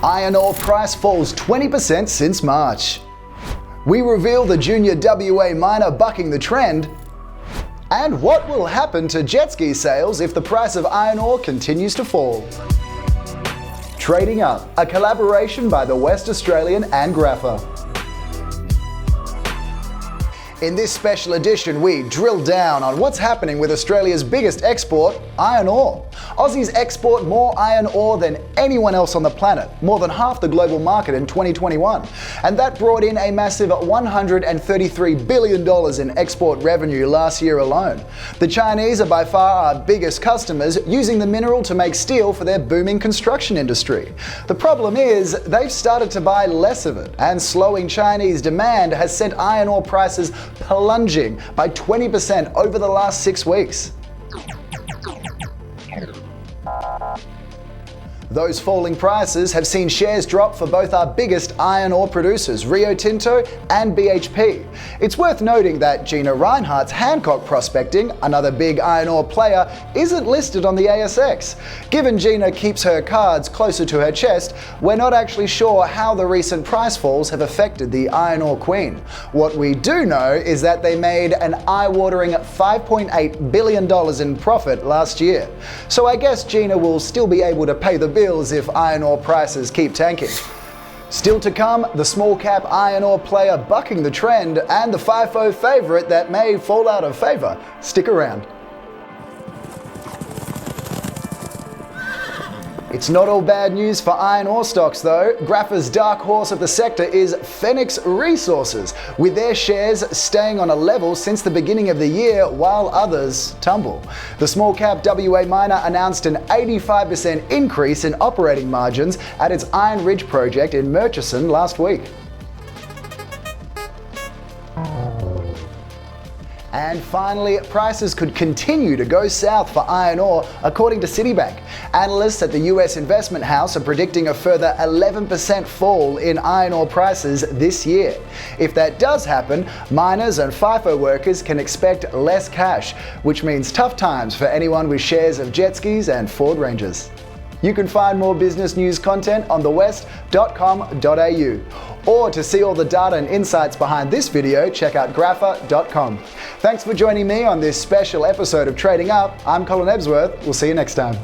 Iron ore price falls 20% since March. We reveal the junior WA miner bucking the trend. And what will happen to jet ski sales if the price of iron ore continues to fall? Trading Up, a collaboration by the West Australian and Grapha. In this special edition, we drill down on what's happening with Australia's biggest export, iron ore. Aussies export more iron ore than anyone else on the planet, more than half the global market in 2021. And that brought in a massive $133 billion in export revenue last year alone. The Chinese are by far our biggest customers, using the mineral to make steel for their booming construction industry. The problem is, they've started to buy less of it, and slowing Chinese demand has sent iron ore prices plunging by 20% over the last 6 weeks. Those falling prices have seen shares drop for both our biggest iron ore producers, Rio Tinto and BHP. It's worth noting that Gina Rinehart's Hancock Prospecting, another big iron ore player, isn't listed on the ASX. Given Gina keeps her cards closer to her chest, we're not actually sure how the recent price falls have affected the iron ore queen. What we do know is that they made an eye-watering $5.8 billion in profit last year. So I guess Gina will still be able to pay the bills if iron ore prices keep tanking. Still to come, the small cap iron ore player bucking the trend and the FIFO favourite that may fall out of favour. Stick around. It's not all bad news for iron ore stocks though. Grapha's dark horse of the sector is Phoenix Resources, with their shares staying on a level since the beginning of the year while others tumble. The small cap WA miner announced an 85% increase in operating margins at its Iron Ridge project in Murchison last week. And finally, prices could continue to go south for iron ore, according to Citibank. Analysts at the US investment house are predicting a further 11% fall in iron ore prices this year. If that does happen, miners and FIFO workers can expect less cash, which means tough times for anyone with shares of jet skis and Ford Rangers. You can find more business news content on thewest.com.au. Or to see all the data and insights behind this video, check out grapha.com. Thanks for joining me on this special episode of Trading Up. I'm Colin Ebsworth. We'll see you next time.